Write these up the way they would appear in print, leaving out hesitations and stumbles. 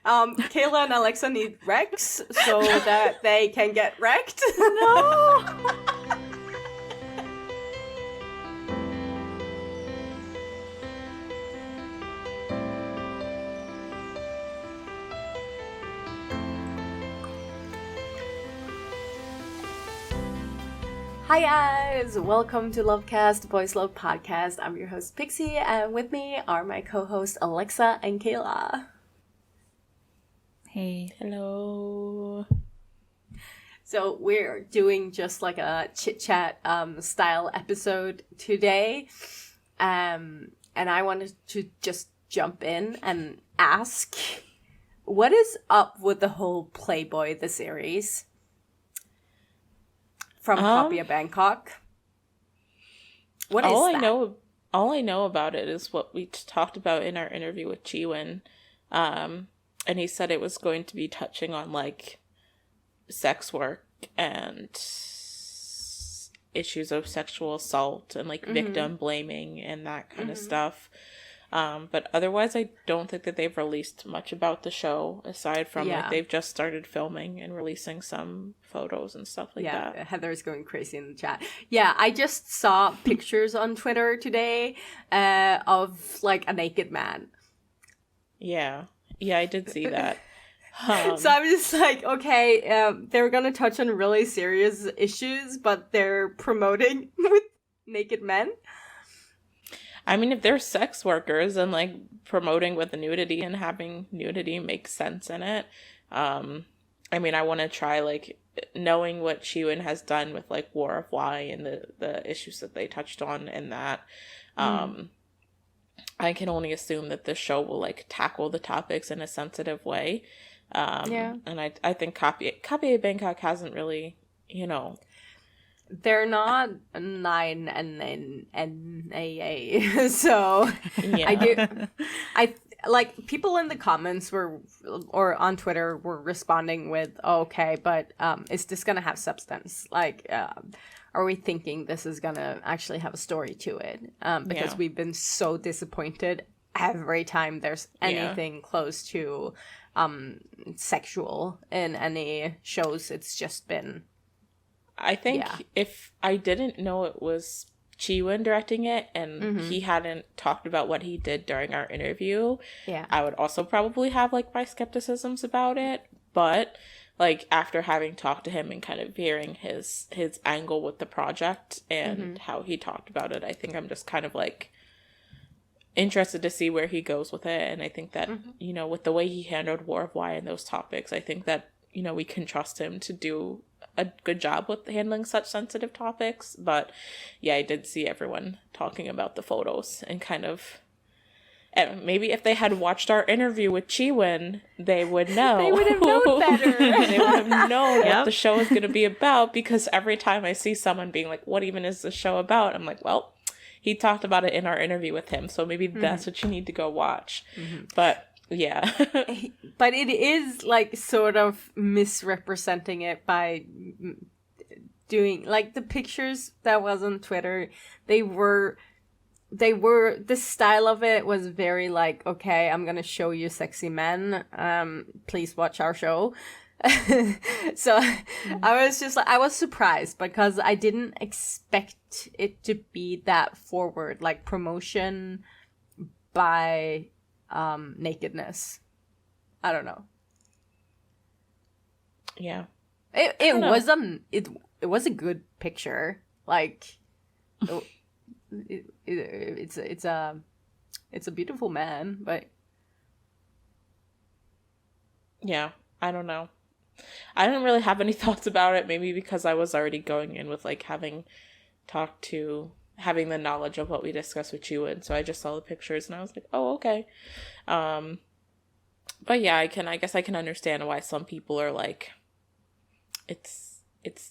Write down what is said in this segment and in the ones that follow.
Kayla and Alexa need Rex so that they can get wrecked. No! Hi guys! Welcome to LoveCast, Boys Love Podcast. I'm your host Pixie, and with me are my co-hosts Alexa and Kayla. Hey. Hello. So we're doing just like a chit-chat style episode today. And I wanted to just jump in and ask, what is up with the whole Playboyy, the series? From Copy of Bangkok. What is that? All I know about it is what we talked about in our interview with Jiwon. And he said it was going to be touching on like sex work and issues of sexual assault and like victim blaming and that kind of stuff. But otherwise, I don't think that they've released much about the show, aside from like they've just started filming and releasing some photos and stuff like that. Yeah, Heather's going crazy in the chat. Yeah, I just saw pictures on Twitter today of like a naked man. Yeah, I did see that. So I'm just like, okay, they're gonna touch on really serious issues, but they're promoting with naked men. I mean, if they're sex workers and like promoting with the nudity and having nudity makes sense in it. I mean, I want to try like knowing what Jiwon has done with like War of Y and the issues that they touched on in that. I can only assume that the show will like tackle the topics in a sensitive way. And I think Copy of Bangkok hasn't really, They're not 9 and AA, so yeah. I like people in the comments or on Twitter were responding with, okay, but is this gonna have substance? Like, are we thinking this is gonna actually have a story to it? Because we've been so disappointed every time there's anything close to sexual in any shows. It's just been. I think if I didn't know it was Jiwon directing it and he hadn't talked about what he did during our interview, I would also probably have like my skepticisms about it. But like after having talked to him and kind of hearing his angle with the project and how he talked about it, I think I'm just kind of like interested to see where he goes with it. And I think that, with the way he handled War of Y and those topics, I think that, we can trust him to do a good job with handling such sensitive topics. But I did see everyone talking about the photos and kind of, and maybe if they had watched our interview with Jiwon, they would know. They would have known better. They would have known what the show is going to be about, because every time I see someone being like, what even is the show about? I'm like, well, he talked about it in our interview with him, so maybe that's what you need to go watch. But yeah. But it is like sort of misrepresenting it by doing like the pictures that was on Twitter. They were the style of it was very like, okay, I'm gonna show you sexy men. Please watch our show. So I was just like, I was surprised because I didn't expect it to be that forward, like promotion by nakedness. I don't know. Yeah. It was a good picture. Like it's a beautiful man, but yeah, I don't know. I didn't really have any thoughts about it, maybe because I was already going in with like having the knowledge of what we discussed with you, and so I just saw the pictures and I was like, oh, okay. But yeah, I guess I can understand why some people are like, it's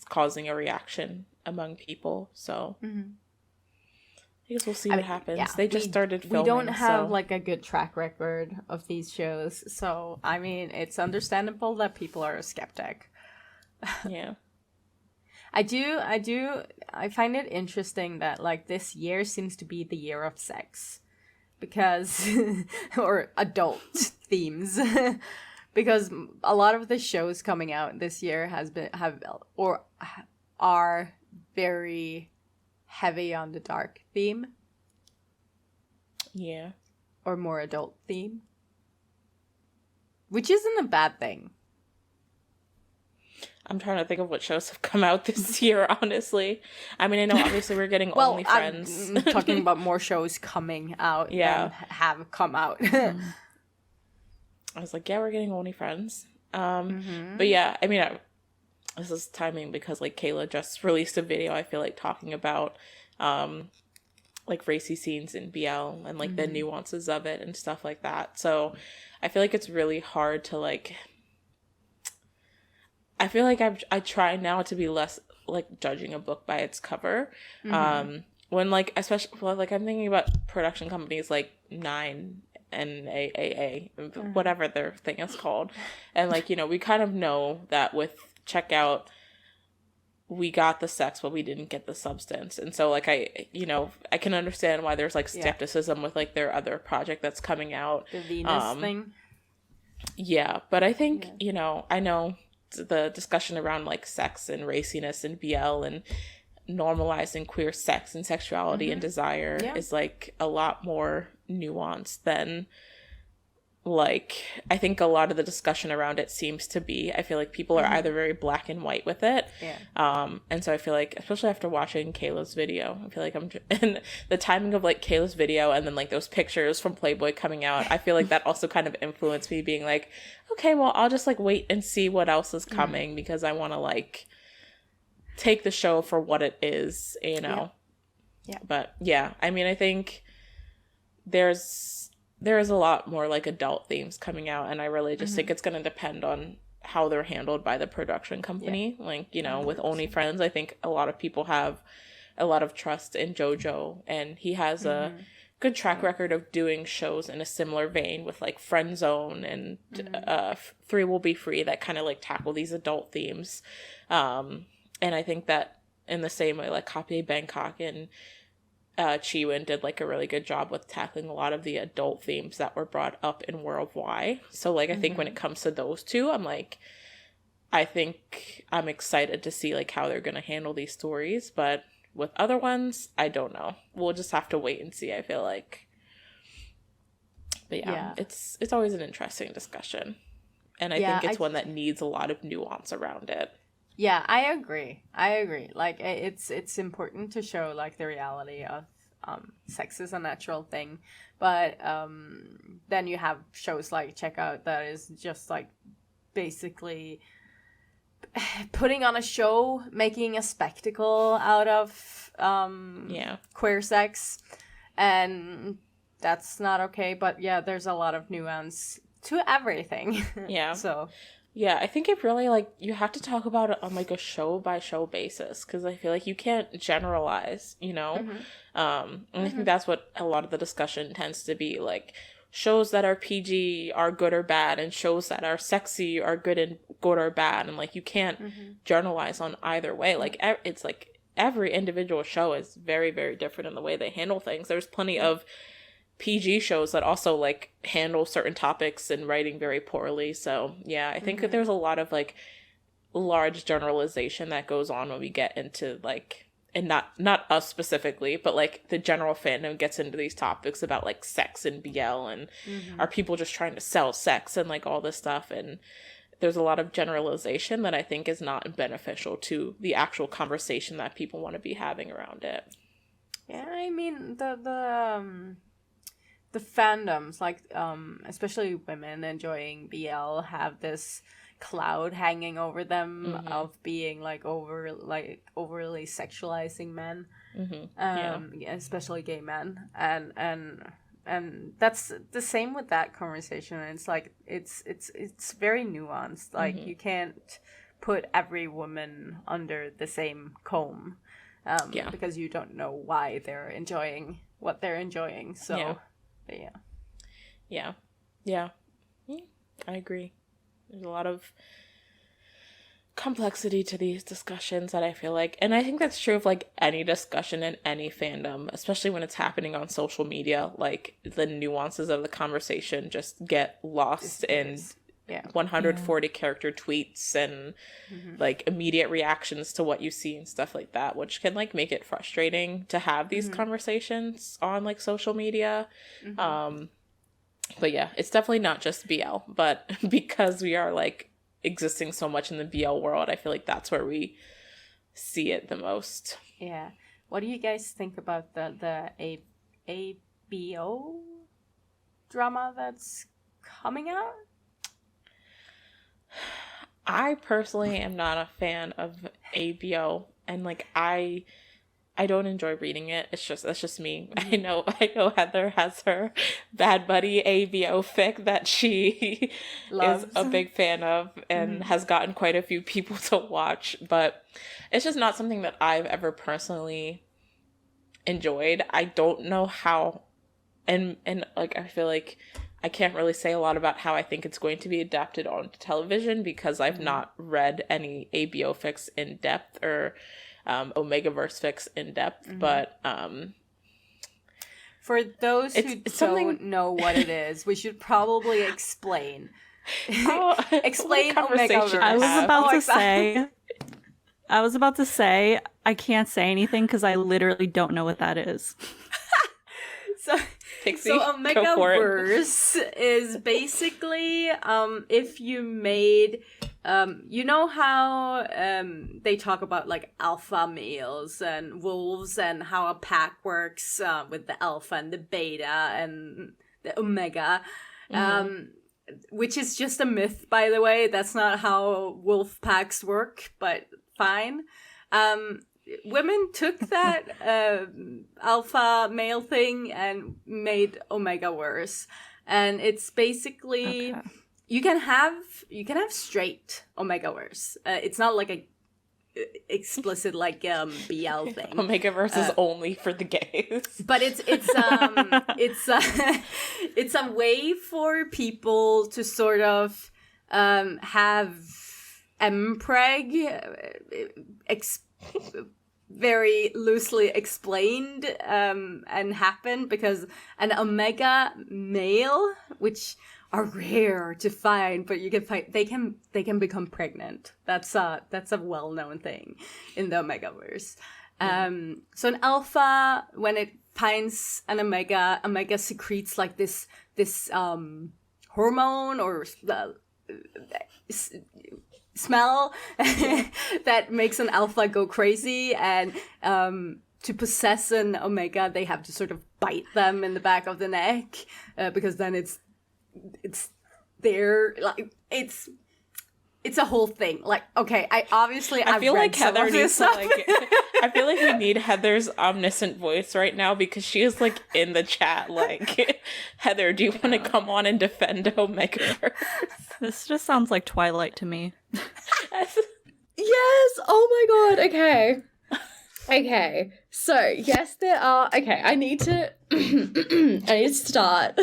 causing a reaction among people, so I guess we'll see what happens. Yeah, they just started filming. We don't have like a good track record of these shows, so I mean, it's understandable that people are a skeptic. Yeah. I find it interesting that like this year seems to be the year of sex, because or adult themes because a lot of the shows coming out this year are very heavy on the dark theme. Yeah. Or more adult theme. Which isn't a bad thing. I'm trying to think of what shows have come out this year, honestly. I mean, I know obviously we're getting OnlyFriends. I'm talking about more shows coming out than have come out. I was like, yeah, we're getting OnlyFriends. But yeah, I mean, this is timing because like Kayla just released a video, I feel like, talking about like racy scenes in BL and like the nuances of it and stuff like that. So I feel like it's really hard to like, I feel like I try now to be less like judging a book by its cover. When like, especially like I'm thinking about production companies like 9 and AAA, whatever their thing is called. And like, you know, we kind of know that with Checkout, we got the sex, but we didn't get the substance. And so like, I can understand why there's like skepticism with like their other project that's coming out. The Venus thing. Yeah. But I think, you know, I know the discussion around like sex and raciness and BL and normalizing queer sex and sexuality and desire is like a lot more nuanced than like I think a lot of the discussion around it seems to be. I feel like people are either very black and white with it, and so I feel like, especially after watching Kayla's video, I feel like and the timing of like Kayla's video and then like those pictures from Playboyy coming out, I feel like that also kind of influenced me being like, okay, well, I'll just like wait and see what else is coming because I want to like take the show for what it is, you know. But yeah, I mean, I think there is a lot more like adult themes coming out, and I really just think it's going to depend on how they're handled by the production company. Like, you know, with OnlyFriends, I think a lot of people have a lot of trust in JoJo, and he has a good track record of doing shows in a similar vein with like Friend Zone and 3 Will Be Free that kind of like tackle these adult themes. And I think that in the same way, like Copy Bangkok and Chiwin did like a really good job with tackling a lot of the adult themes that were brought up in Worldwide. So like I think when it comes to those two, I'm like, I think I'm excited to see like how they're gonna handle these stories, but with other ones, I don't know. We'll just have to wait and see, I feel like. But yeah. It's always an interesting discussion, and I think it's one that needs a lot of nuance around it. Yeah, I agree. Like, it's important to show, like, the reality of sex is a natural thing. But then you have shows like Checkout that is just, like, basically putting on a show, making a spectacle out of queer sex. And that's not okay. But, yeah, there's a lot of nuance to everything. Yeah. So... yeah, I think it really, like, you have to talk about it on, like, a show-by-show basis, because I feel like you can't generalize, you know? And I think that's what a lot of the discussion tends to be, like, shows that are PG are good or bad, and shows that are sexy are good or bad, and, like, you can't generalize on either way. Like, it's, like, every individual show is very, very different in the way they handle things. There's plenty of PG shows that also like handle certain topics and writing very poorly. So yeah, I think that there's a lot of like large generalization that goes on when we get into like, and not us specifically, but like the general fandom gets into these topics about like sex and BL and are people just trying to sell sex and like all this stuff. And there's a lot of generalization that I think is not beneficial to the actual conversation that people want to be having around it. Yeah, I mean the fandoms, like, especially women enjoying BL, have this cloud hanging over them of being, like, overly sexualizing men, especially gay men. And that's the same with that conversation. It's, like, it's very nuanced. Like, you can't put every woman under the same comb, because you don't know why they're enjoying what they're enjoying, so... yeah. But Yeah, I agree. There's a lot of complexity to these discussions that I feel like, and I think that's true of like any discussion in any fandom, especially when it's happening on social media. Like the nuances of the conversation just get lost in 140 character tweets and like immediate reactions to what you see and stuff like that, which can like make it frustrating to have these conversations on like social media. But yeah, it's definitely not just BL, but because we are like existing so much in the BL world, I feel like that's where we see it the most. Yeah. What do you guys think about the ABO drama that's coming out? I personally am not a fan of ABO, and like I don't enjoy reading it. That's just me. I know Heather has her Bad Buddy ABO fic that she loves. Is a big fan of and has gotten quite a few people to watch, but it's just not something that I've ever personally enjoyed. I don't know how, and like I feel like I can't really say a lot about how I think it's going to be adapted onto television because I've not read any ABO fics in depth or Omegaverse fics in depth, but for those who don't know what it is, we should probably explain. Explain Omegaverse. I was about to say I can't say anything because I literally don't know what that is. Pixie, so Omegaverse is basically if you made you know how they talk about like alpha males and wolves and how a pack works with the alpha and the beta and the omega, which is just a myth, by the way. That's not how wolf packs work, but fine. Women took that alpha male thing and made Omegaverse, and it's basically you can have straight Omegaverse. It's not like a explicit like BL thing. Omegaverse is only for the gays, but it's a way for people to sort of have mpreg very loosely explained and happen because an omega male, which are rare to find, but you can find they can become pregnant. That's a well-known thing in the Omegaverse. So an alpha, when it finds an omega secretes like this hormone or smell that makes an alpha go crazy, and to possess an omega they have to sort of bite them in the back of the neck because then it's there, like it's a whole thing. Like, okay, I feel like Heather needs to I feel like we need Heather's omniscient voice right now because she is like in the chat like, Heather, do you want to come on and defend Omegaverse? This just sounds like Twilight to me. Yes! Oh my god, okay. So, yes, there are... Okay, I need to start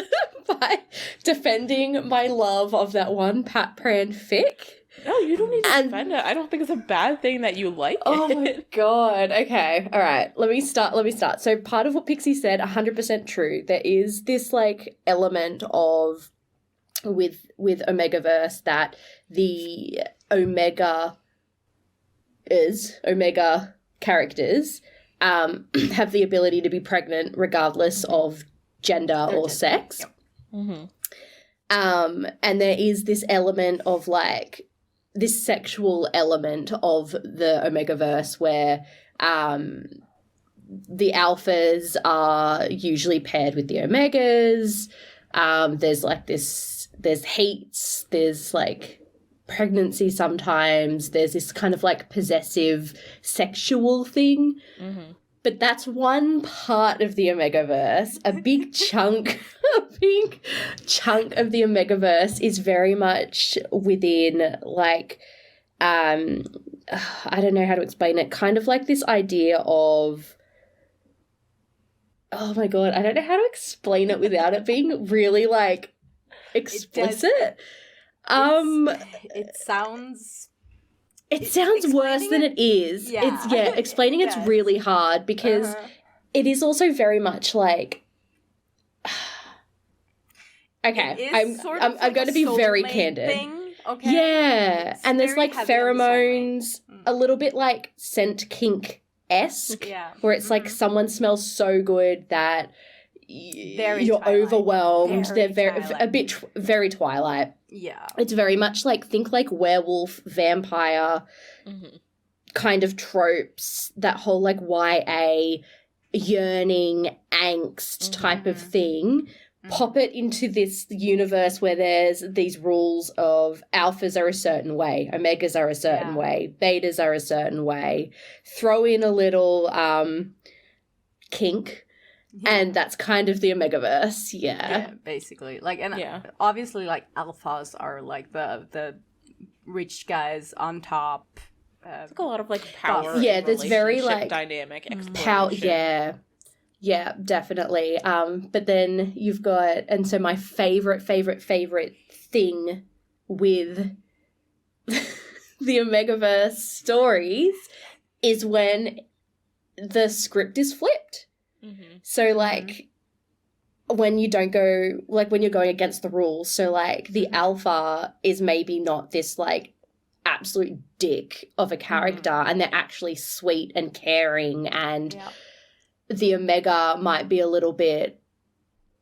by defending my love of that one Pat Pran fic. No, you don't need to defend it. I don't think it's a bad thing that you like it. Oh my god. Okay. All right. Let me start. So part of what Pixie said, 100% true. There is this like element of with Omegaverse that the Omega characters have the ability to be pregnant regardless of gender or sex. Yep. And there is this element of like this sexual element of the Omegaverse where the alphas are usually paired with the omegas. There's like there's hates, there's like pregnancy sometimes, there's this kind of like possessive sexual thing. But that's one part of the Omegaverse. A big chunk of the Omegaverse is very much within like I don't know how to explain it, kind of like this idea of, oh my god, I don't know how to explain it without it being really like explicit. It sounds worse than it is. Yeah. Explaining it's really hard because it is also very much like okay, I'm going to be very candid. Okay. Yeah. It's And there's very like heavy on the pheromones, soulmate. a little bit like scent kink-esque, Yeah. where it's like someone smells so good that Very you're Twilight. overwhelmed. Very They're Twilight. a bit very Twilight. Yeah. It's very much like, think like werewolf, vampire kind of tropes, that whole like YA yearning angst type of thing. Pop it into this universe where there's these rules of alphas are a certain way, omegas are a certain way, betas are a certain way. Throw in a little kink, and that's kind of the Omegaverse. Yeah, basically. Like, and obviously, like, alphas are like the rich guys on top. It's like a lot of like power. Yeah, there's very like dynamic power. exploration. Yeah, definitely. But then you've got, and so my favorite thing with the Omegaverse stories is when the script is flipped. So like when you don't go, like when you're going against the rules. So like the alpha is maybe not this like absolute dick of a character, and they're actually sweet and caring, and the omega might be a little bit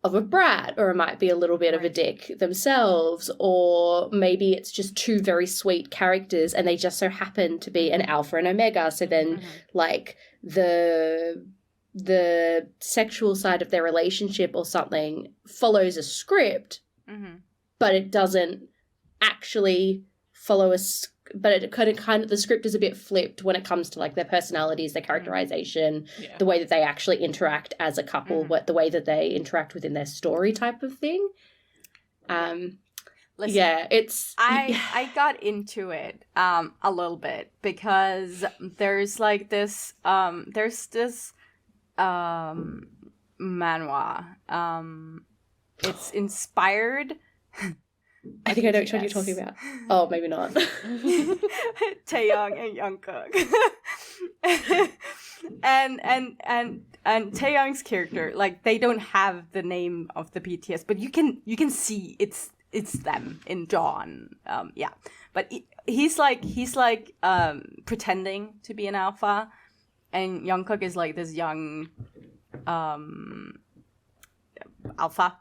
of a brat, or it might be a little bit of a dick themselves, or maybe it's just two very sweet characters and they just so happen to be an alpha and omega. So then like the sexual side of their relationship or something follows a script, but it doesn't actually follow but it kind of the script is a bit flipped when it comes to like their personalities, their characterization, the way that they actually interact as a couple, the way that they interact within their story type of thing. Listen, it's I got into it a little bit because there's like this manhwa. It's inspired. I think I know which one you're talking about. Oh, maybe not. Taeyong and Jungkook. and Taeyong's character, like, they don't have the name of the BTS, but you can see it's them in Dawn. But he's like pretending to be an alpha, and Jungkook is like this young alpha,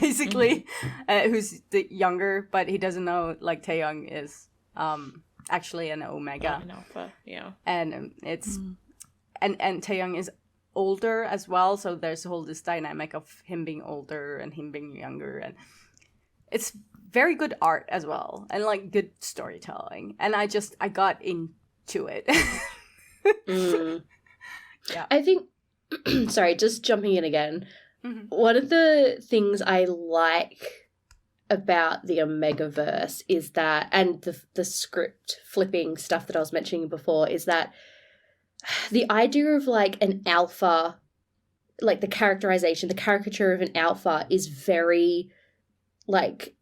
basically, who's the younger, but he doesn't know like Taeyong is actually an omega, an alpha, and it's and Taeyong is older as well, so there's this dynamic of him being older and him being younger, and it's very good art as well, and like good storytelling, and I got into it. I think sorry, just jumping in again. One of the things I like about the Omegaverse is that, and the script flipping stuff that I was mentioning before, is that the idea of like an alpha, like the characterization, the caricature of an alpha is very like,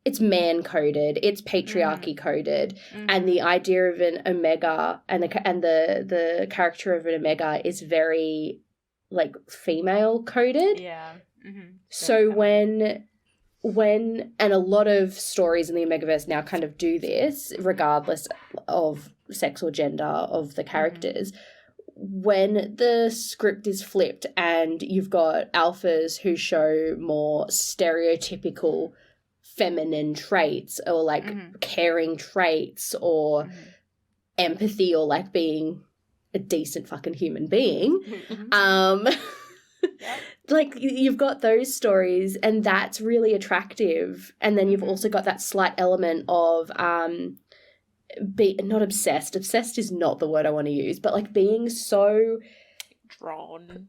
it's man coded, it's patriarchy coded, and the idea of an omega and the caricature of an omega is very like female coded. So when and a lot of stories in the Omegaverse now kind of do this, regardless of sex or gender of the characters, when the script is flipped and you've got alphas who show more stereotypical feminine traits, or like caring traits, or empathy, or like being a decent fucking human being, like you've got those stories, and that's really attractive. And then you've also got that slight element of not obsessed is not the word I want to use, but like being so drawn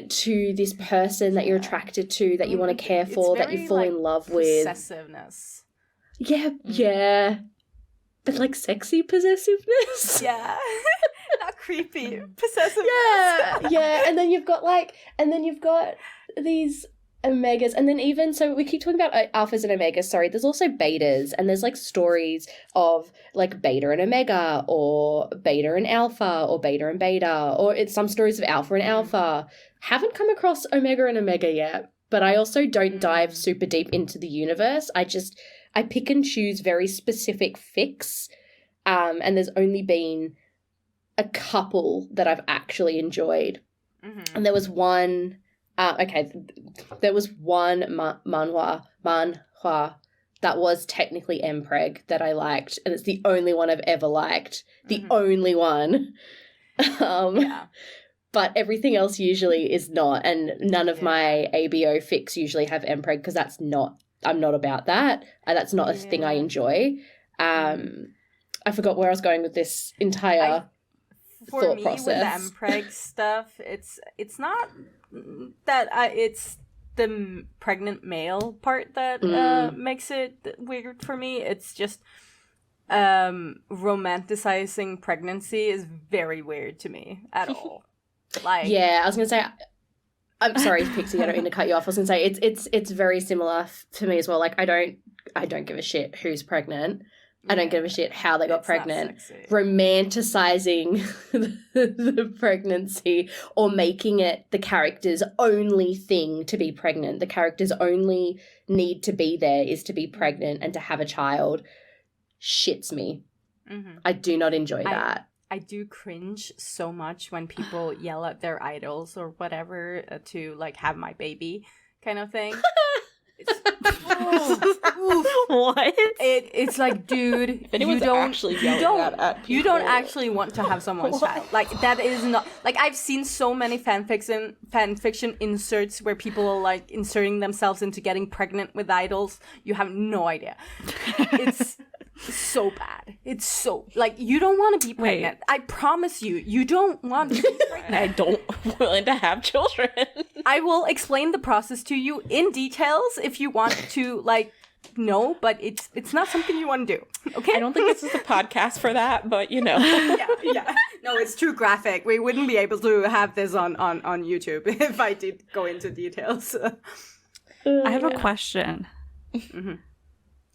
to this person that you're attracted to, that you want to care for, that you fall in love with. Possessiveness. But like sexy possessiveness. Not creepy possessiveness. And then you've got these omegas, and then even, so we keep talking about alphas and omegas, sorry, there's also betas, and there's like stories of like beta and omega, or beta and alpha, or beta and beta, or it's some stories of alpha and alpha. Haven't come across omega and omega yet, but I also don't dive super deep into the universe. I I pick and choose very specific fics, and there's only been a couple that I've actually enjoyed. And there was one, there was one manhwa that was technically mpreg that I liked, and it's the only one I've ever liked. The only one. But everything else usually is not, and none of my ABO fics usually have mpreg because I'm not about that. That's not a thing I enjoy. I forgot where I was going with this entire thought process. For me, with the mpreg stuff, it's not that it's the pregnant male part that makes it weird for me. It's just romanticizing pregnancy is very weird to me at all. Like, yeah, I was gonna say, I'm sorry, Pixie, I don't mean to cut you off. I was gonna say it's very similar to me as well. Like I don't give a shit who's pregnant. I don't give a shit how they got pregnant. Romanticizing the pregnancy or making it the character's only thing to be pregnant. The character's only need to be there is to be pregnant and to have a child shits me. I do not enjoy that. I do cringe so much when people yell at their idols or whatever to like have my baby kind of thing. What? It's like, dude, you don't actually want to have someone's child. Like that is not like I've seen so many fan fiction inserts where people are like inserting themselves into getting pregnant with idols. You have no idea. It's so bad. It's so like you don't want to be pregnant. I promise you don't want to be pregnant. I don't want to have children. I will explain the process to you in details if you want to like know, but it's not something you want to do. Okay? I don't think this is a podcast for that, but you know. yeah. No, it's too graphic. We wouldn't be able to have this on YouTube if I did go into details. I have a question.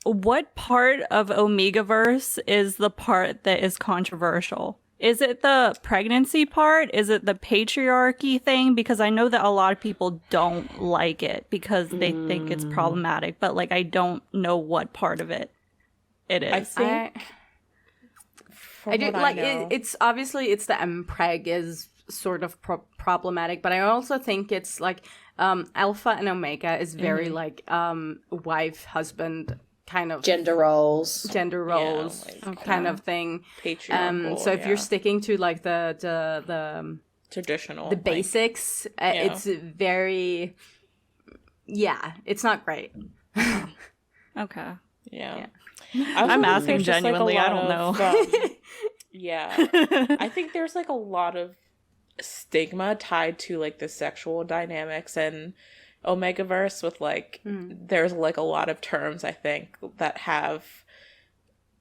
What part of Omegaverse is the part that is controversial? Is it the pregnancy part? Is it the patriarchy thing? Because I know that a lot of people don't like it because they think it's problematic, but like I don't know what part of it is. I think I do like it's obviously it's the mpreg is sort of problematic, but I also think it's like alpha and omega is very like wife husband kind of gender roles kind of thing. Patriarchal, so if you're sticking to like the traditional basics, it's very it's not great. Okay. Yeah. I'm asking genuinely. I don't know. I think there's like a lot of stigma tied to like the sexual dynamics and Omegaverse with like there's like a lot of terms I think that have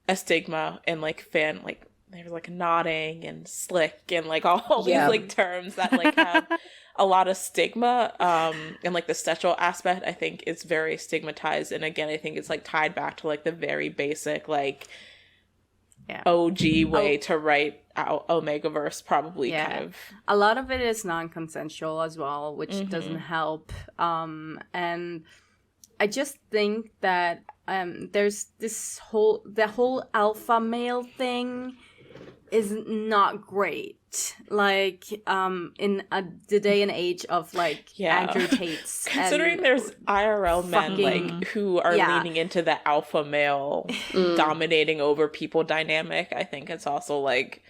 a stigma and like like there's like nodding and slick and like all these like terms that like have a lot of stigma and like the sexual aspect I think is very stigmatized, and again I think it's like tied back to like the very basic like OG way to write out Omegaverse probably kind of. A lot of it is non-consensual as well, which doesn't help. And I just think that there's the whole alpha male thing is not great. Like in the day and age of like Andrew Tate's, considering there's IRL men like who are leaning into the alpha male dominating over people dynamic, I think it's also like,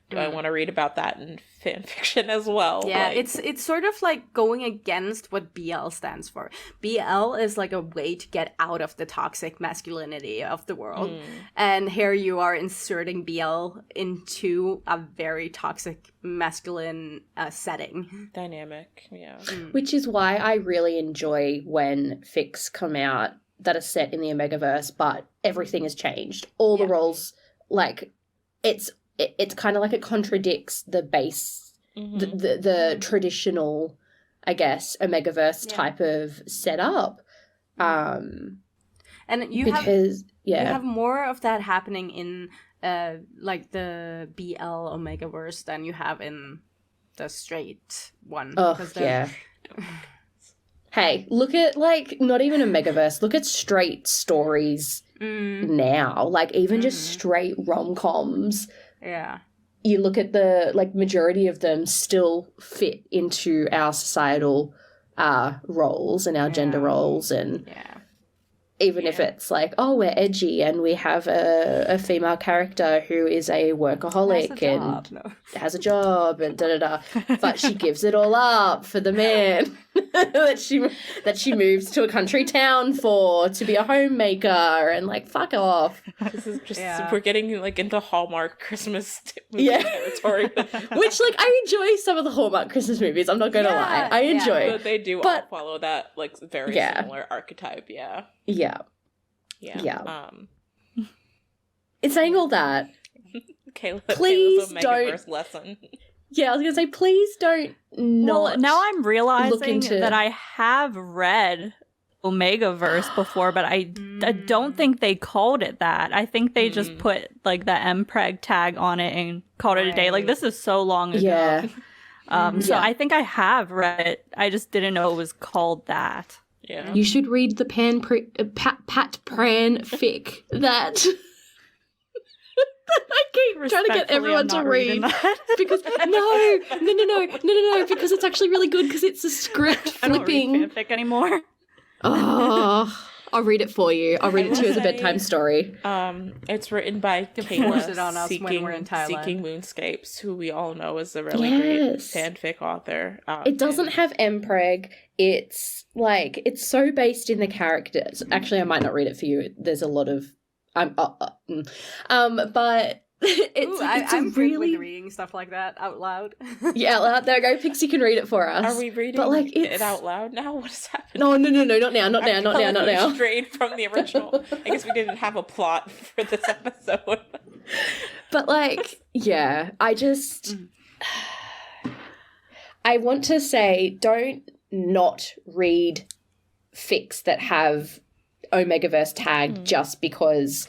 do I want to read about that in fan fiction as well? Yeah, like, it's sort of like going against what BL stands for. BL is like a way to get out of the toxic masculinity of the world. And here you are inserting BL into a very toxic masculine setting. Dynamic, yeah. Which is why I really enjoy when fics come out that are set in the Omegaverse, but everything has changed. All the roles, like, it's kind of like it contradicts the base, the traditional, I guess, Omegaverse type of setup. And you have more of that happening in like the BL Omegaverse than you have in the straight one. Oh, yeah. hey, look at, like, not even Omegaverse, look at straight stories now, like, even just straight rom-coms. Yeah. You look at the, like, majority of them still fit into our societal roles and our gender roles, and even if it's like, oh, we're edgy and we have a female character who is a workaholic has a job and da-da-da, but she gives it all up for the man that she moves to a country town to be a homemaker, and, like, fuck off. This is just, we're getting, like, into Hallmark Christmas movie territory. Which, like, I enjoy some of the Hallmark Christmas movies, I'm not gonna lie. I enjoy. But they do all follow that, like, very similar archetype, Yeah. In saying all that, Kayla, please Kayla's don't. lesson. Yeah, I was gonna say, please don't. Well, now I'm realizing that I have read Omegaverse before, but I don't think they called it that. I think they just put, like, the mpreg tag on it and called it a day. Like, this is so long ago. Yeah. So I think I have read it. I just didn't know it was called that. Yeah. You should read the Pat Pran fic that I keep trying to get everyone to read because no, because it's actually really good because it's a script flipping. I don't read fanfic anymore. Oh, I'll read it for you. I'll read it to you as a bedtime story. It's written by Kayla Seeking Moonscapes, who we all know is a really great fanfic author. It doesn't have mpreg. It's like, it's so based in the characters. Actually, I might not read it for you. There's a lot of but I'm really good with reading stuff like that out loud. Yeah, out loud. There we go. Pixie can read it for us. Are we reading it out loud now? What is happening? No, not now. Straight from the original. I guess we didn't have a plot for this episode. But, like, yeah, I want to say, don't not read fics that have Omegaverse tag just because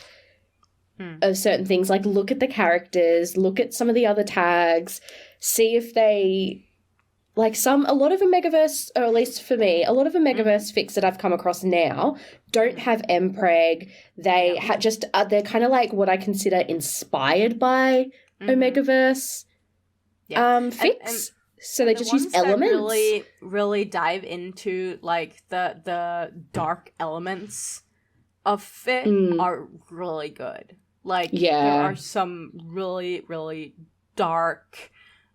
of certain things. Like, look at the characters, look at some of the other tags, see if they, like, a lot of Omegaverse, or at least for me, a lot of Omegaverse fics that I've come across now don't have mpreg. They they're kind of like what I consider inspired by Omegaverse fics. So they just use elements. That really dive into, like, the dark elements of it are really good. Like, there are some really, really dark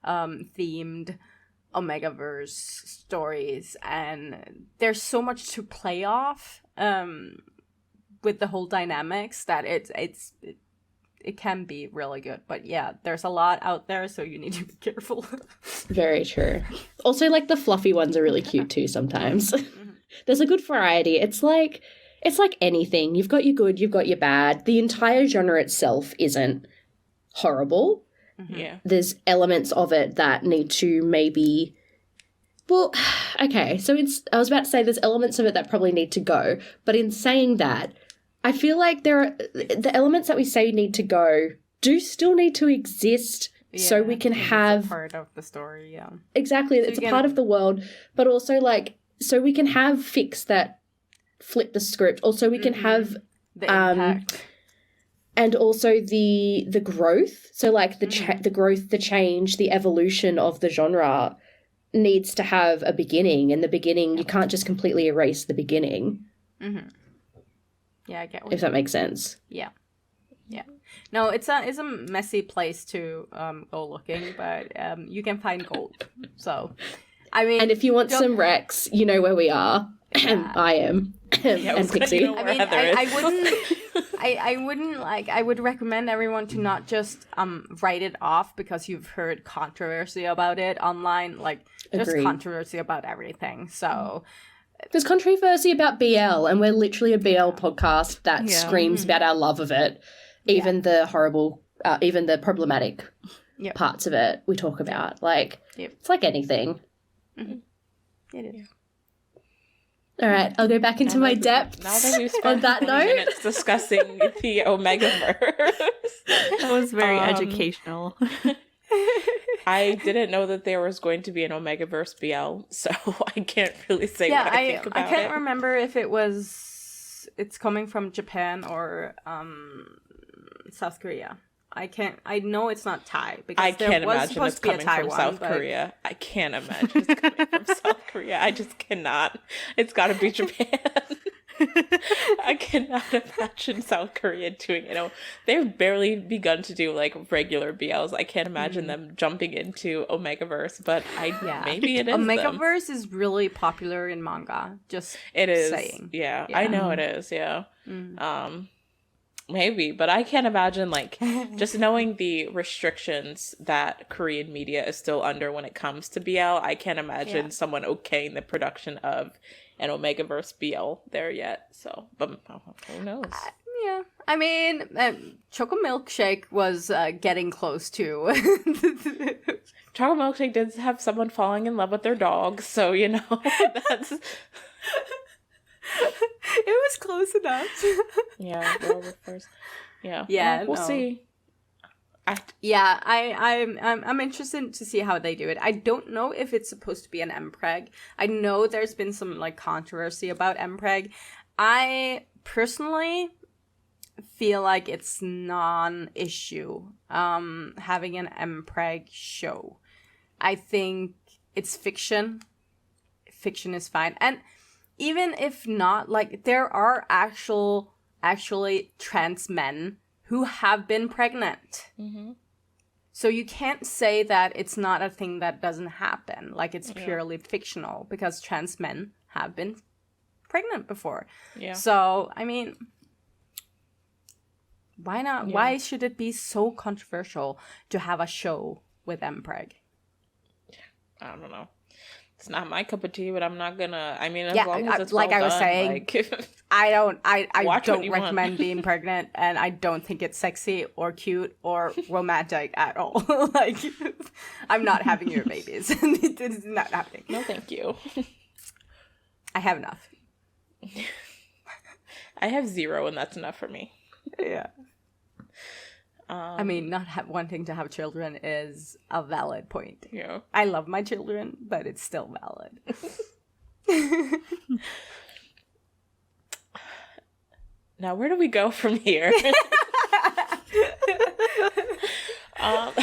themed Omegaverse stories, and there's so much to play off with the whole dynamics that it can be really good. But yeah, there's a lot out there, so you need to be careful. Very true. Also, like, the fluffy ones are really cute too sometimes. There's a good variety. It's like anything. You've got your good, you've got your bad. The entire genre itself isn't horrible. Yeah. There's elements of it that need to maybe... Well, okay, so I was about to say there's elements of it that probably need to go, but in saying that, I feel like the elements that we say need to go do still need to exist, so we can have... It's a part of the story, yeah. Exactly, so it's a part of the world, but also, like, so we can have fics that flip the script, also we can have... The impact. And also the growth, so, like, the growth, the change, the evolution of the genre needs to have a beginning, and the beginning, you can't just completely erase the beginning. Mm-hmm. Yeah, I get what if that makes sense. Yeah. No, it's a messy place to go looking, but you can find gold. So, I mean, and if you want some Rex, you know where we are. I am, and Pixie. I mean, I wouldn't like. I would recommend everyone to not just write it off because you've heard controversy about it online. Like, there's controversy about everything. So. There's controversy about BL, and we're literally a BL podcast that screams about our love of it. Even the horrible, even the problematic parts of it we talk about. Like, it's like anything. Mm-hmm. It is. All right, I'll go back into my depths. Now that we've spent 20 minutes discussing the Omegaverse. That was very educational. I didn't know that there was going to be an Omegaverse BL, so I can't really say what I think about it. I can't remember if it's coming from Japan or South Korea. I know it's not Thai because I can't imagine it's coming from South Korea. I can't imagine it's coming from South Korea. I just cannot. It's got to be Japan. I cannot imagine South Korea doing, they've barely begun to do like regular BLs. I can't imagine them jumping into Omegaverse, but maybe it is. Omegaverse is really popular in manga. Just it is saying. Yeah, I know it is. Yeah. Maybe, but I can't imagine, like, just knowing the restrictions that Korean media is still under when it comes to BL, I can't imagine someone okaying the production of an Omegaverse BL there yet. So, but who knows? Yeah. I mean, Choco Milkshake was getting close to. Choco Milkshake did have someone falling in love with their dog, so, that's... It was close enough. Yeah, first. Yeah. Yeah, we'll see. I'm interested to see how they do it. I don't know if it's supposed to be an MPreg. I know there's been some like controversy about MPreg. I personally feel like it's non-issue having an MPreg show. I think it's fiction. Fiction is fine. And even if not, like, there are actually trans men who have been pregnant. Mm-hmm. So you can't say that it's not a thing that doesn't happen. Like, it's purely fictional, because trans men have been pregnant before. Yeah. So, I mean, why not? Yeah. Why should it be so controversial to have a show with MPreg? I don't know. It's not my cup of tea, but I'm not gonna. I mean, as long as it's like well I was done, saying, like, I don't recommend being pregnant, and I don't think it's sexy or cute or romantic at all. Like, I'm not having your babies. It's not happening. No, thank you. I have enough. I have 0, and that's enough for me. Yeah. I mean, not wanting to have children is a valid point. Yeah. I love my children, but it's still valid. Now, where do we go from here? I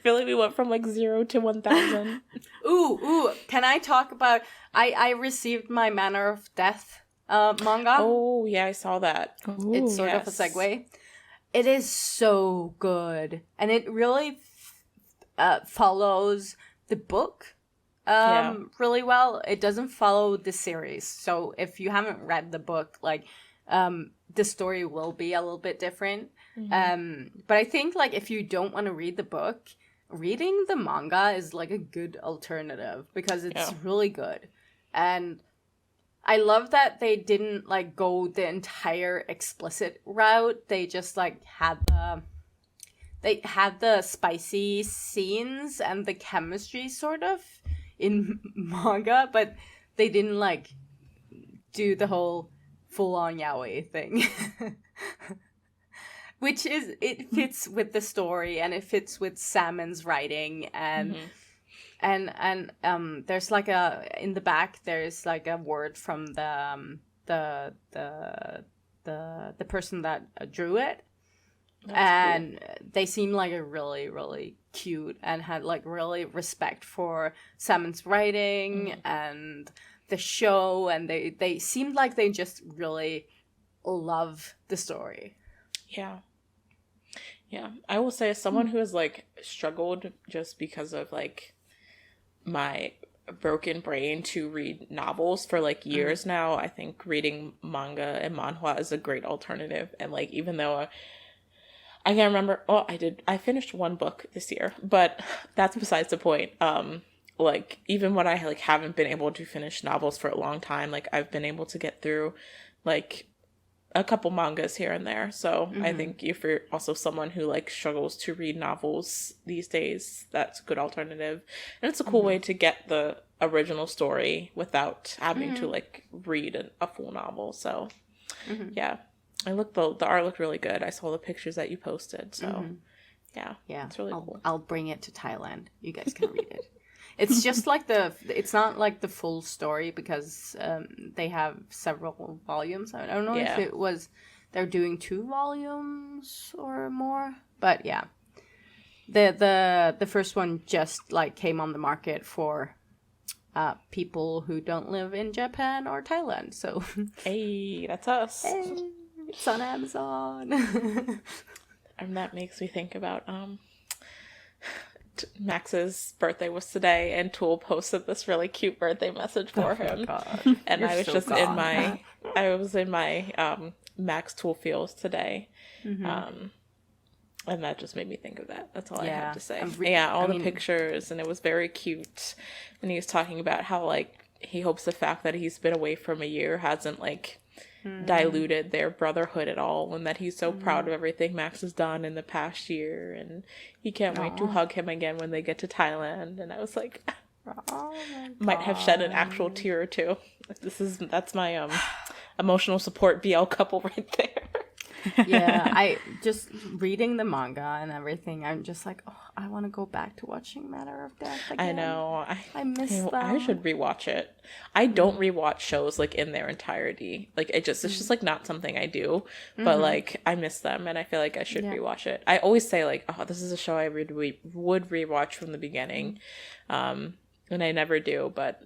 feel like we went from like 0 to 1,000. Ooh! Can I talk about? I received my Manner of Death manga. Oh yeah, I saw that. Ooh, it's sort of a segue. It is so good, and it really follows the book really well. It doesn't follow the series, so if you haven't read the book, like the story will be a little bit different. Mm-hmm. But I think like if you don't want to read the book, reading the manga is like a good alternative because it's really good. And I love that they didn't like go the entire explicit route. They just like had the spicy scenes and the chemistry sort of in manga, but they didn't like do the whole full on yaoi thing. Which is, it fits with the story and it fits with Salmon's writing and and there's like in the back there's like a word from the person that drew it. That's and cool. They seem like a really, really cute and had like really respect for Salmon's writing and the show, and they seemed like they just really love the story. Yeah, I will say, as someone who has like struggled just because of like my broken brain to read novels for like years now, I think reading manga and manhwa is a great alternative. And like, even though I can't remember, I finished one book this year, but that's besides the point. Like, even when I like haven't been able to finish novels for a long time, like I've been able to get through like a couple mangas here and there. So I think if you're also someone who like struggles to read novels these days, that's a good alternative. And it's a cool way to get the original story without having to like read a full novel. So yeah, the art looked really good. I saw the pictures that you posted. So Yeah, it's really cool. I'll bring it to Thailand. You guys can read it. It's just like it's not like the full story because they have several volumes. I don't know if it was they're doing 2 volumes or more, but yeah, the first one just like came on the market for people who don't live in Japan or Thailand. So hey, that's us. Hey, it's on Amazon. And that makes me think about Max's birthday was today, and Tool posted this really cute birthday message for him. And you're I was so just gone. I was in my Max Tool feels today. Mm-hmm. And that just made me think of that. That's all I have to say. All the pictures, and it was very cute. And he was talking about how like he hopes the fact that he's been away from a year hasn't like diluted their brotherhood at all, and that he's so proud of everything Max has done in the past year, and he can't wait to hug him again when they get to Thailand. And I was like, might have shed an actual tear or two. That's my emotional support BL couple right there. Yeah, I just reading the manga and everything, I'm just like, oh, I want to go back to watching Matter of Death again. I know. I miss them. I should rewatch it. I don't rewatch shows like in their entirety. Like it's just like not something I do. But like I miss them, and I feel like I should rewatch it. I always say like, oh, this is a show I would rewatch from the beginning, and I never do, but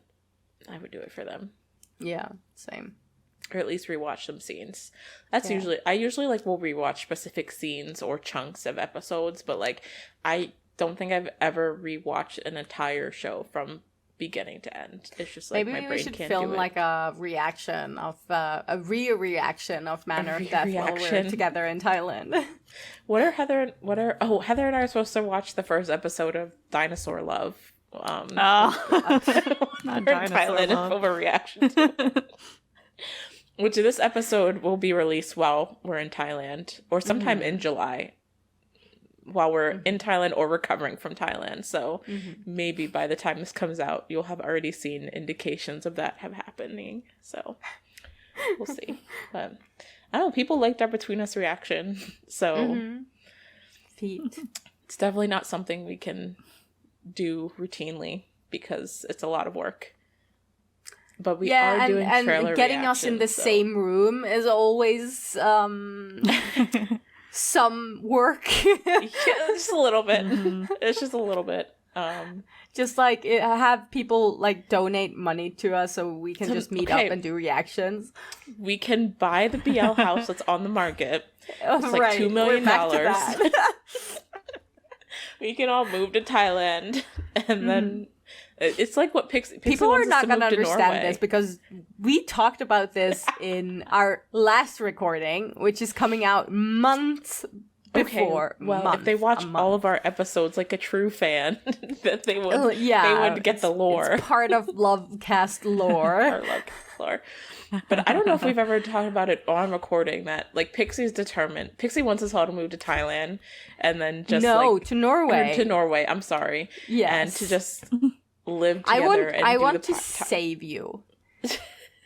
I would do it for them. Yeah, same. Or at least rewatch some scenes. That's I usually like will rewatch specific scenes or chunks of episodes, but like I don't think I've ever rewatched an entire show from beginning to end. It's just like maybe my brain we should can't film do it. like a reaction of a reaction of Manner of Death while we're together in Thailand. Heather and I are supposed to watch the first episode of Dinosaur Love. Not Dinosaur Love. Overreaction to. Which this episode will be released while we're in Thailand, or sometime in July, while we're in Thailand or recovering from Thailand. So maybe by the time this comes out, you'll have already seen indications of that have happening. So we'll see. But I don't know, people liked our Between Us reaction. So it's definitely not something we can do routinely because it's a lot of work. But we are doing trailer and getting us in the same room is always some work. Just a little bit. It's just a little bit. Just like have people like donate money to us so we can just meet up and do reactions. We can buy the BL house that's on the market. It's like $2 million. We can all move to Thailand, and then it's like what Pixie people are not going to understand Norway. This because we talked about this in our last recording, which is coming out months before. Well, if they watch all of our episodes like a true fan, that they would get the lore. It's part of LoveCast lore. Our LoveCast lore. But I don't know if we've ever talked about it on recording that like Pixie's determined. Pixie wants us all to move to Thailand and then just to Norway. To Norway. I'm sorry. Yes. And to just live together. I want to save you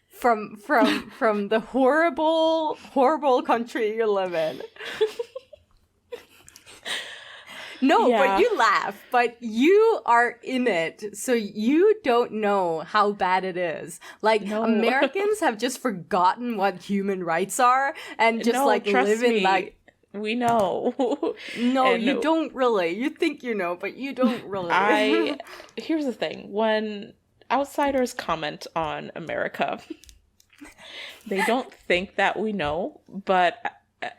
from the horrible country you live in. No, but you laugh, but you are in it, so you don't know how bad it is. Like, Americans have just forgotten what human rights are and just live in like... We know. No, you don't really. You think you know, but you don't really. Here's the thing. When outsiders comment on America, they don't think that we know, but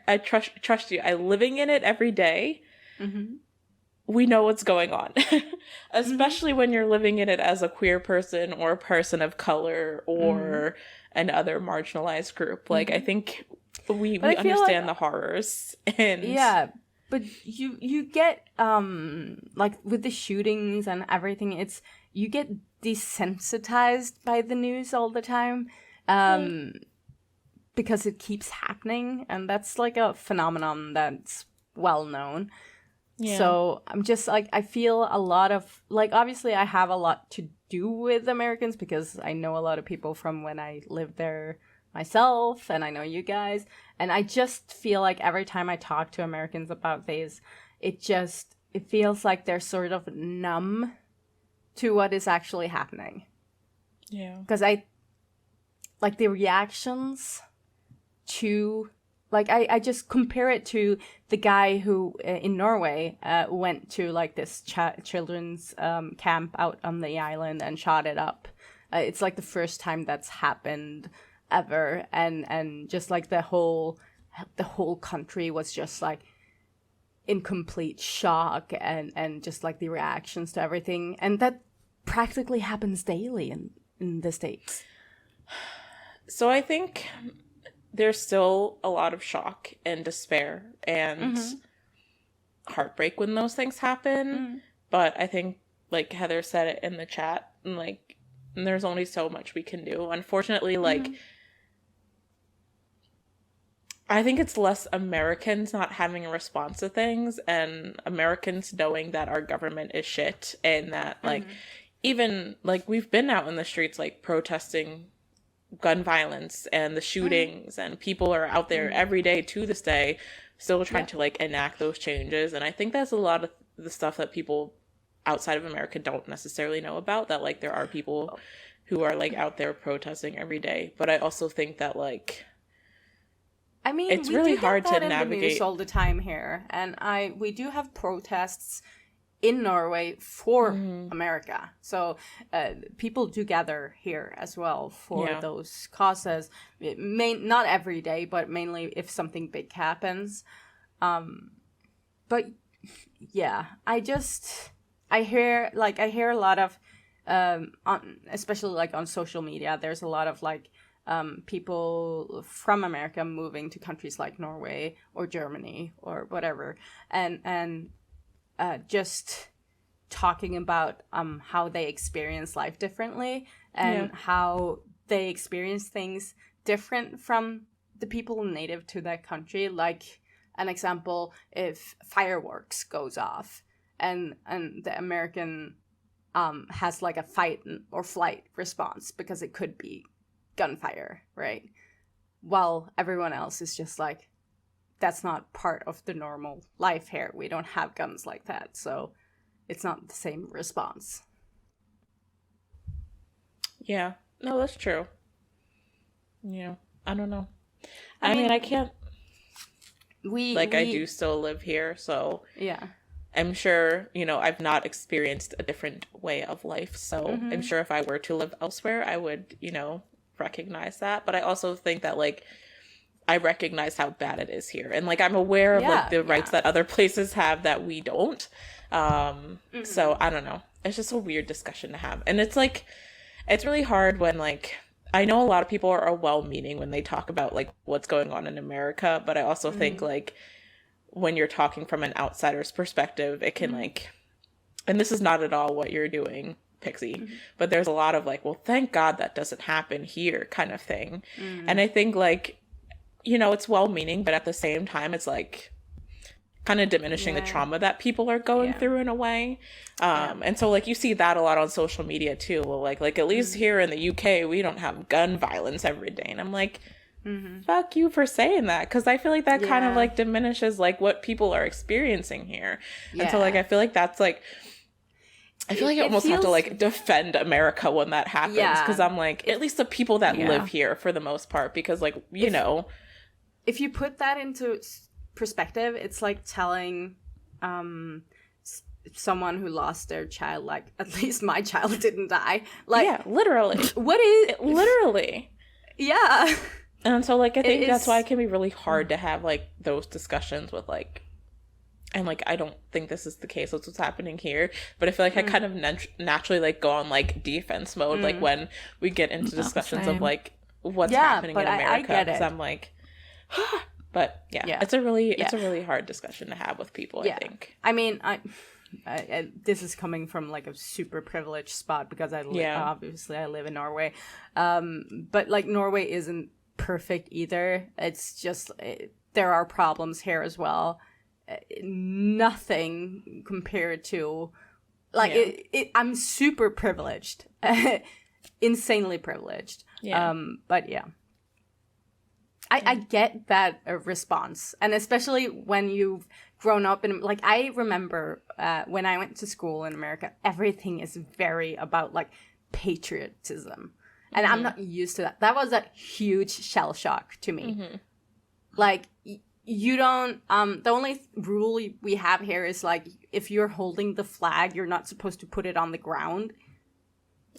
I trust you. I'm living in it every day. Mm-hmm. We know what's going on. Especially when you're living in it as a queer person or a person of color or an other marginalized group. Like, I think we understand the horrors. And yeah, but you get like with the shootings and everything, you get desensitized by the news all the time because it keeps happening, and that's like a phenomenon that's well known. Yeah. So I'm just like, I feel a lot of like, obviously I have a lot to do with Americans because I know a lot of people from when I lived there myself, and I know you guys, and I just feel like every time I talk to Americans about this, it feels like they're sort of numb to what is actually happening. Yeah. Because like the reactions to, like, I just compare it to the guy who in Norway went to like this children's camp out on the island and shot it up. It's like the first time that's happened ever, and just like the whole country was just like in complete shock, and just like the reactions to everything, and that practically happens daily in the States. So I think there's still a lot of shock and despair and heartbreak when those things happen. But I think, like Heather said it in the chat, and like, there's only so much we can do. Unfortunately, like, I think it's less Americans not having a response to things and Americans knowing that our government is shit, and that, like, even, like, we've been out in the streets, like, protesting gun violence and the shootings, and people are out there every day to this day still trying to, like, enact those changes. And I think that's a lot of the stuff that people outside of America don't necessarily know about, that, like, there are people who are, like, out there protesting every day. But I also think that, like, I mean, it's really hard to in navigate the news all the time here, and we do have protests in Norway for America. So people do gather here as well for those causes. Not every day, but mainly if something big happens. But yeah, I hear a lot of, especially like on social media, there's a lot of like people from America moving to countries like Norway or Germany or whatever, and just talking about how they experience life differently, and how they experience things different from the people native to that country. Like an example, if fireworks goes off and the American has like a fight or flight response because it could be gunfire, right? While everyone else is just like, that's not part of the normal life here. We don't have guns like that, so it's not the same response. Yeah. No, that's true. Yeah. I don't know. I mean, I can't... I do still live here, so... Yeah. I'm sure, you know, I've not experienced a different way of life, so I'm sure if I were to live elsewhere, I would, you know, recognize that. But I also think that, like, I recognize how bad it is here, and like I'm aware of like the rights that other places have that we don't. So I don't know, it's just a weird discussion to have, and it's like, it's really hard when, like, I know a lot of people are well-meaning when they talk about like what's going on in America, but I also think like when you're talking from an outsider's perspective, it can like, and this is not at all what you're doing, Pixie, but there's a lot of like, well, thank God that doesn't happen here kind of thing. And I think like, you know, it's well-meaning, but at the same time, it's like kind of diminishing the trauma that people are going through in a way. And so like you see that a lot on social media too. Well, like at least here in the UK, we don't have gun violence every day. And I'm like, fuck you for saying that, because I feel like that kind of like diminishes like what people are experiencing here. And so like I feel like that's like, I feel like I almost have to like defend America when that happens, because I'm like, at least the people that live here for the most part, because like, you know, if you put that into perspective, it's like telling someone who lost their child, like, at least my child didn't die. Like, yeah, literally. What is literally? Yeah. And so like I think that's why it can be really hard to have like those discussions with like, and like I don't think this is the case with what's happening here, but I feel like I kind of naturally like go on like defense mode like when we get into discussions of like what's happening in America, because I'm like, but it's a really hard discussion to have with people. I think. I mean, I this is coming from like a super privileged spot because obviously I live in Norway, but like Norway isn't perfect either. It's just there are problems here as well. Nothing compared to like I'm super privileged, insanely privileged. But I get that response, and especially when you've grown up in, like, I remember when I went to school in America, everything is very about like patriotism, and I'm not used to that. That was a huge shell shock to me. Like, you don't the only rule we have here is like, if you're holding the flag, you're not supposed to put it on the ground,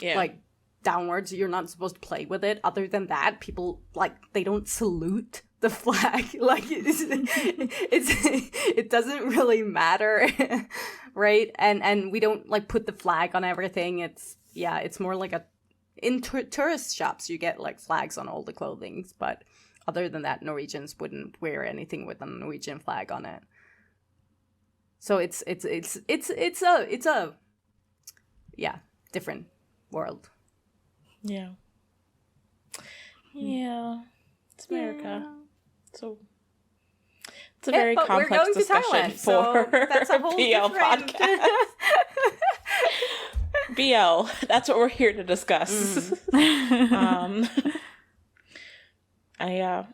like downwards. You're not supposed to play with it. Other than that, people, like, they don't salute the flag. Like, it doesn't really matter. Right? And we don't like put the flag on everything. It's more like in tourist shops you get like flags on all the clothing, but other than that, Norwegians wouldn't wear anything with a Norwegian flag on it. So it's a different world. Yeah. It's America. So it's a very complex discussion for that's a whole BL podcast. BL, that's what we're here to discuss. I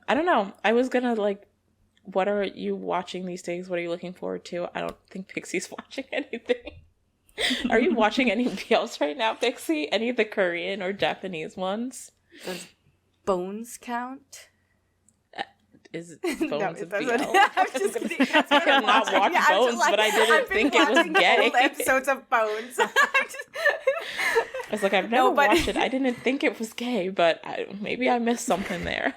don't know. I was gonna like, what are you watching these days? What are you looking forward to? I don't think Pixie's watching anything. Are you watching any BLs right now, Pixie? Any of the Korean or Japanese ones? Does Bones count? Is Bones No, a it BL? doesn't. I'm just kidding. I have not watched Bones, but I didn't think it was gay. Old episodes of Bones. I was like, I've never watched it. I didn't think it was gay, but maybe I missed something there.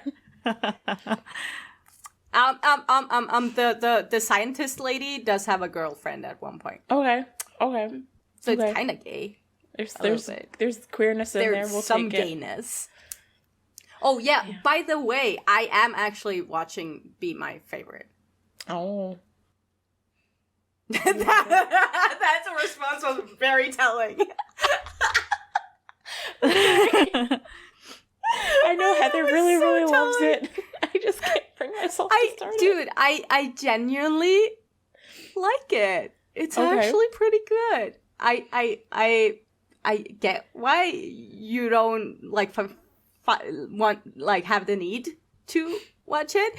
The scientist lady does have a girlfriend at one point. Okay. So it's kind of gay. There's queerness in there. We'll some take it. gayness. Oh yeah. By the way, I am actually watching Be My Favorite. Oh. That's a response was very telling. I know Heather really loves it. I just can't bring myself to start it. Dude, I genuinely like it. It's actually pretty good. I get why you don't like want like have the need to watch it,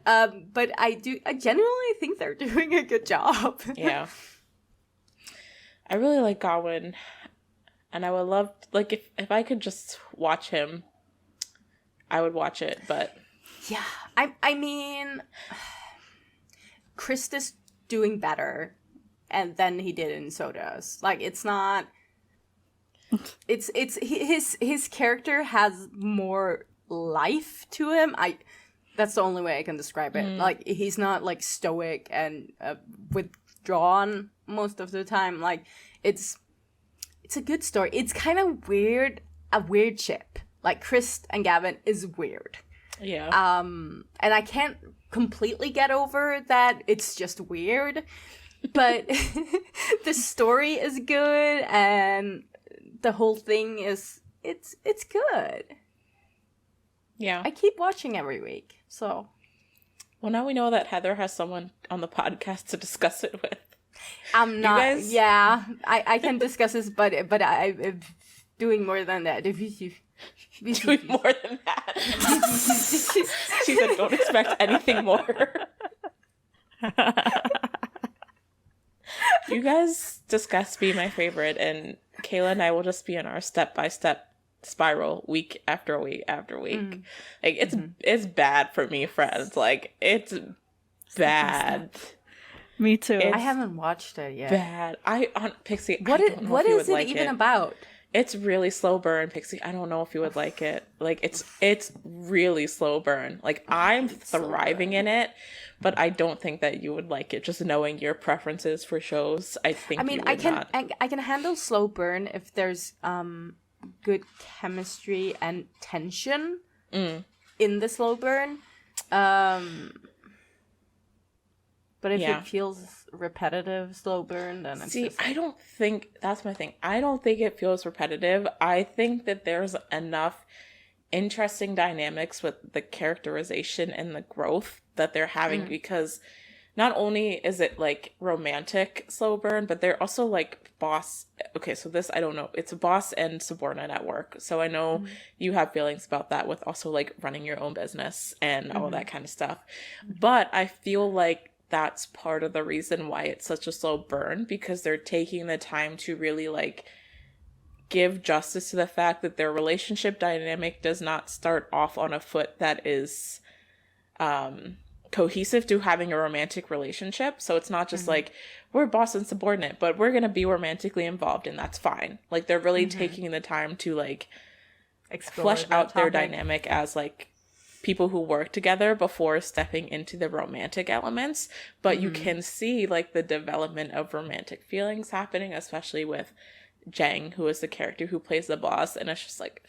but I genuinely think they're doing a good job. Yeah, I really like Gawain, and I would love, like, if I could just watch him, I would watch it. But yeah, I mean, Chris is doing better, and then he did in Sodas. Like, it's not. It's his character has more life to him. That's the only way I can describe it. Like, he's not like stoic and withdrawn most of the time. Like, it's a good story. It's kind of weird, a weird ship. Like, Chris and Gavin is weird. Yeah. And I can't completely get over that. It's just weird, but the story is good and the whole thing is it's good. Yeah. I keep watching every week, so. Well, now we know that Heather has someone on the podcast to discuss it with. I'm not. Guys... Yeah, I can discuss this, but I'm doing more than that. Doing more than that. She said, "Don't expect anything more." You guys discuss Be My Favorite, and Kayla and I will just be in our step-by-step spiral week after week after week. Like, it's bad for me, friends. Like, it's bad. Me too. I haven't watched it yet. Bad. Pixie. What is it even about? It's really slow burn, Pixie. I don't know if you would like it. Like, it's really slow burn. Like, I'm thriving in it, but I don't think that you would like it. Just knowing your preferences for shows, I think. I mean, I can handle slow burn if there's good chemistry and tension in the slow burn. But if it feels repetitive, slow burn, then it's just... I don't think... That's my thing. I don't think it feels repetitive. I think that there's enough interesting dynamics with the characterization and the growth that they're having because not only is it like romantic slow burn, but they're also like boss. Okay, so this, I don't know. It's a boss and subordinate at work. So I know you have feelings about that with also like running your own business and all that kind of stuff. But I feel like that's part of the reason why it's such a slow burn, because they're taking the time to really like give justice to the fact that their relationship dynamic does not start off on a foot that is cohesive to having a romantic relationship. So it's not just like, we're boss and subordinate, but we're gonna be romantically involved, and that's fine. Like, they're really taking the time to like flesh out their dynamic as like people who work together before stepping into the romantic elements. But you can see like the development of romantic feelings happening, especially with Jang, who is the character who plays the boss. And it's just like,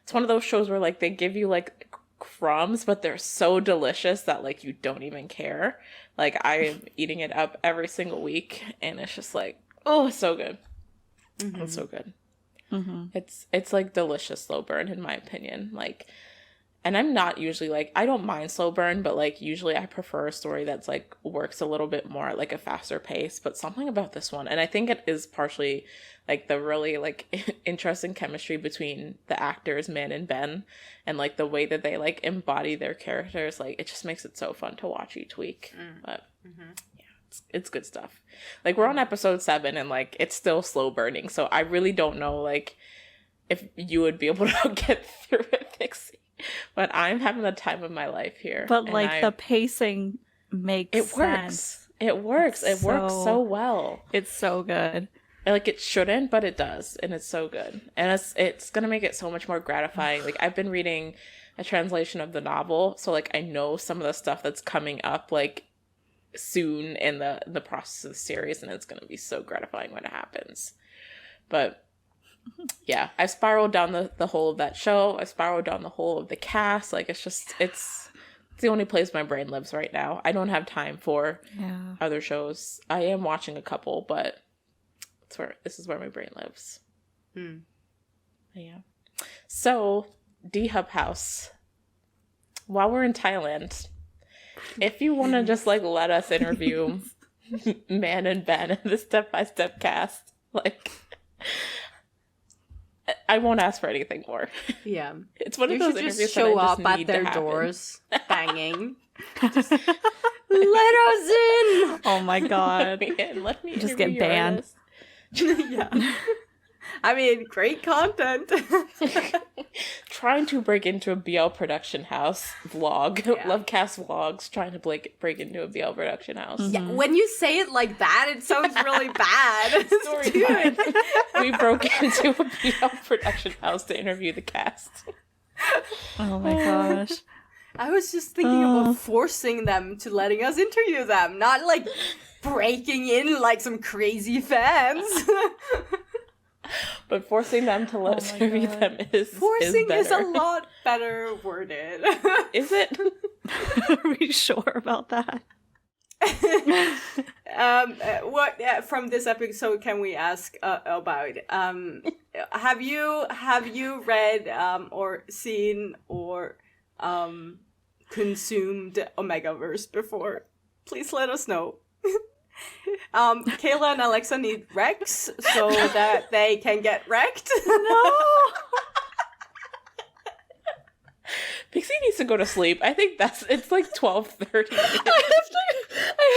it's one of those shows where like they give you like crumbs, but they're so delicious that like you don't even care. Like, I am eating it up every single week, and it's just like, oh, it's so good. It's so good. It's like delicious slow burn, in my opinion. Like, and I'm not usually like, I don't mind slow burn, but like usually I prefer a story that's like works a little bit more at like a faster pace. But something about this one, and I think it is partially like the really like interesting chemistry between the actors Min and Ben, and like the way that they like embody their characters, like it just makes it so fun to watch each week. But yeah, it's good stuff. Like, we're on episode 7, and like it's still slow burning, so I really don't know like if you would be able to get through it, Pixie. But I'm having the time of my life here. But like the pacing makes sense. It works. It works so well. It's so good. Like, it shouldn't, but it does, and it's so good. And it's gonna make it so much more gratifying. Like, I've been reading a translation of the novel, so like I know some of the stuff that's coming up like soon in the process of the series, and it's gonna be so gratifying when it happens. But yeah, I spiraled down the whole of that show. I spiraled down the whole of the cast. Like, it's the only place my brain lives right now. I don't have time for other shows. I am watching a couple, but this is where my brain lives. Yeah. So, D-Hub House. While we're in Thailand, if you want to just like let us interview Man and Ben in the step-by-step cast, like, I won't ask for anything more. Yeah. It's one of those interviews just show up at their doors, banging. Just let us in! Oh my god. Let me just get banned. Yeah. I mean, great content. Trying to break into a BL production house vlog. LoveCast vlogs, trying to break into a BL production house. Yeah, when you say it like that, it sounds really bad. Story time. We broke into a BL production house to interview the cast. Oh my gosh. I was just thinking about forcing them to letting us interview them, not like breaking in like some crazy fans. But forcing them to let us interview them is forcing is a lot better worded. Is it? Are we sure about that? What from this episode can we ask about? Have you read or seen or consumed Omegaverse before? Please let us know. Kayla and Alexa need Rex so that they can get wrecked. No. Pixie needs to go to sleep. I think it's like 12:30. I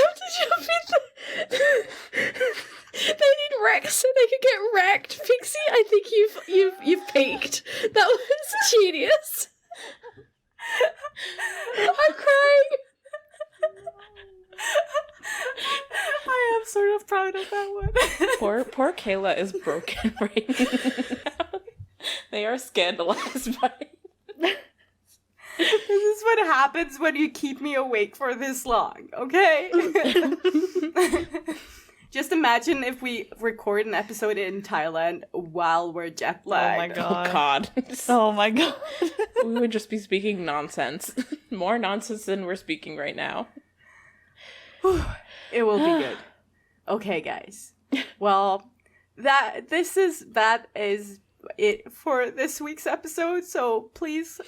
have to jump in. They need Rex so they can get wrecked. Pixie, I think you've peaked. That was genius. I'm crying. I am sort of proud of that one. Poor Kayla is broken right now. They are scandalized by it. This is what happens when you keep me awake for this long, okay? Just imagine if we record an episode in Thailand while we're jet lagged. Oh my god. Oh god. Oh my god. We would just be speaking nonsense. More nonsense than we're speaking right now. It will be good. Okay, guys. Well, that is it for this week's episode. So please,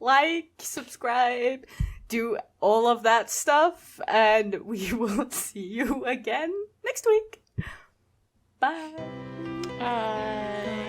like, subscribe, do all of that stuff, and we will see you again next week. Bye. Bye.